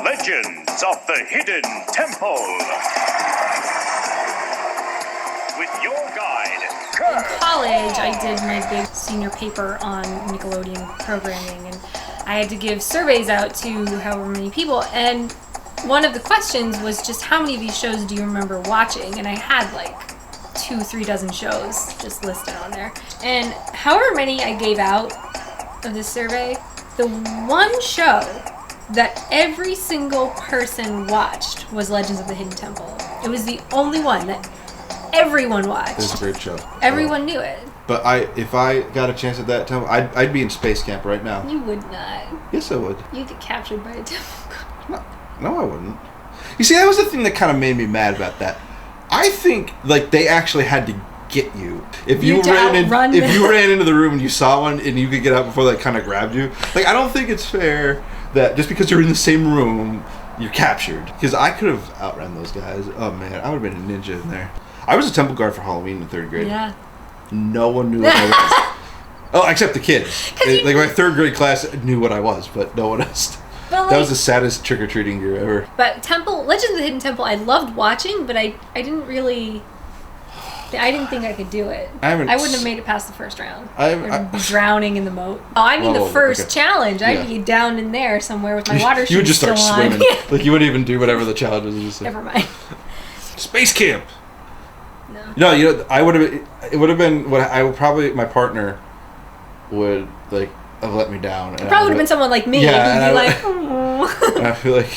Legends of the Hidden Temple. With your guide, In college, I did my big senior paper on Nickelodeon programming, and I had to give surveys out to however many people, and one of the questions was just how many of these shows do you remember watching? And I had like 2-3 dozen shows just listed on there. And however many I gave out of this survey, the one show that every single person watched was Legends of the Hidden Temple. It was the only one that everyone watched. It's a great show. Everyone knew it. But if I got a chance at that temple, I'd be in space camp right now. You would not. Yes, I would. You'd get captured by a temple. No, I wouldn't. You see, that was the thing that kind of made me mad about that. I think like they actually had to get you. If you ran into the room and you saw one and you could get out before they kind of grabbed you, like I don't think it's fair that just because you're in the same room, you're captured. Because I could have outrun those guys. Oh man, I would have been a ninja in there. I was a temple guard for Halloween in 3rd grade. Yeah. No one knew what I was. Oh, except the kids. Like my 3rd grade class knew what I was, but no one else. That was the saddest trick-or-treating year ever. But Legends of the Hidden Temple, I loved watching, but I didn't think I could do it. I wouldn't have made it past the first round. I'd be drowning in the moat. Oh, I mean the first challenge. I'd be down in there somewhere with my water shoes You would just start swimming. Like you wouldn't even do whatever the challenge was. Never mind. Space camp. No, it would have been what my partner would like have let me down. It probably would have been someone like me. Yeah, who'd be like, oh. And I feel like,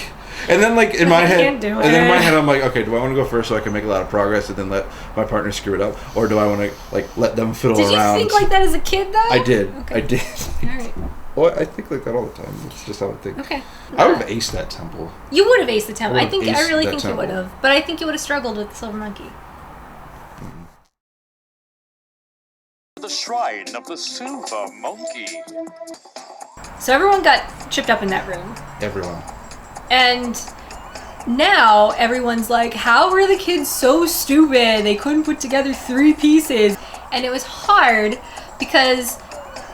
and then like in my head, I'm like, okay, do I want to go first so I can make a lot of progress and then let my partner screw it up, or do I want to like let them fiddle around? Did you think like that as a kid though? I did. Okay. I did. All right. Well, I think like that all the time. It's just how I think. Okay. I would have aced that temple. You would have aced the temple. I really think you would have, but I think you would have struggled with the Silver Monkey. the Shrine of the Silver Monkey. So everyone got tripped up in that room. Everyone. And now everyone's like, how were the kids so stupid? They couldn't put together 3 pieces. And it was hard because,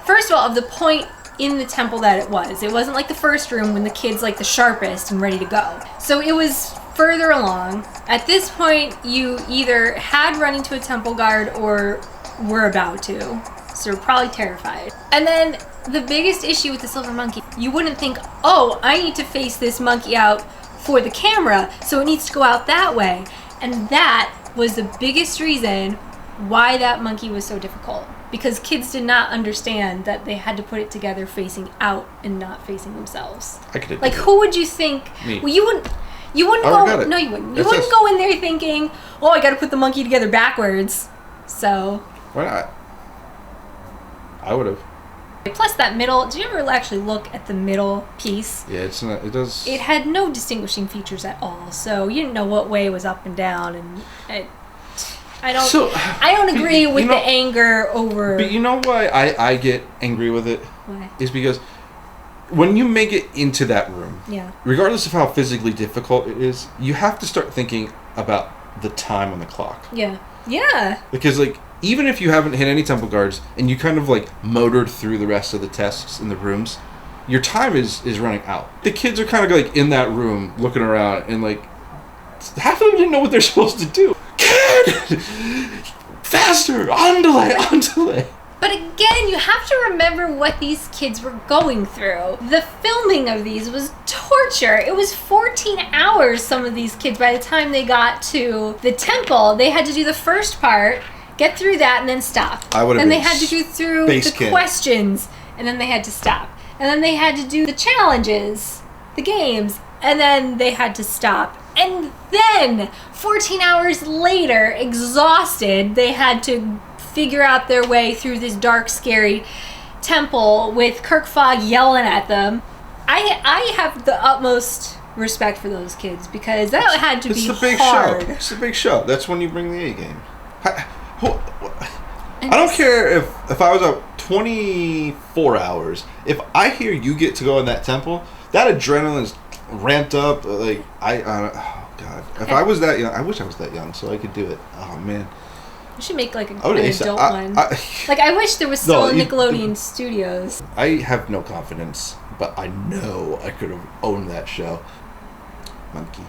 first of all, of the point in the temple that it wasn't like the first room when the kid's like the sharpest and ready to go. So it was further along. At this point, you either had run into a temple guard or were about to. So you're probably terrified. And then the biggest issue with the silver monkey, you wouldn't think, oh, I need to face this monkey out for the camera, so it needs to go out that way. And that was the biggest reason why that monkey was so difficult. Because kids did not understand that they had to put it together facing out and not facing themselves. Like, who would you think? Me. Well, you wouldn't go. No, you wouldn't. You wouldn't go in there thinking, "Oh, I got to put the monkey together backwards." So. Why not? I would have. Plus, that middle. Did you ever actually look at the middle piece? Yeah, it's not. It does. It had no distinguishing features at all, so you didn't know what way was up and down, and I don't agree with the anger over. But you know why I get angry with it? Why? Is because when you make it into that room, yeah, regardless of how physically difficult it is, you have to start thinking about the time on the clock. Yeah. Yeah. Because like even if you haven't hit any temple guards and you kind of like motored through the rest of the tests in the rooms, your time is running out. The kids are kind of like in that room looking around and like half of them didn't know what they're supposed to do. Kid! Faster! Andale! But again, you have to remember what these kids were going through. The filming of these was torture. It was 14 hours, some of these kids, by the time they got to the temple. They had to do the first part, get through that, and then stop. And they had to do through the questions, and then they had to stop. And then they had to do the challenges, the games, and then they had to stop. And then, 14 hours later, exhausted, they had to figure out their way through this dark, scary temple with Kirk Fogg yelling at them. I have the utmost respect for those kids because that had to be hard. It's a big show. That's when you bring the A game. I don't care if I was up 24 hours. If I hear you get to go in that temple, that adrenaline's ramped up. Like oh God. Okay. If I was that young, I wish I was that young so I could do it. Oh man. We should make like an ASAP. adult one. Like I wish there was still Nickelodeon Studios. I have no confidence, but I know I could have owned that show. Monkey.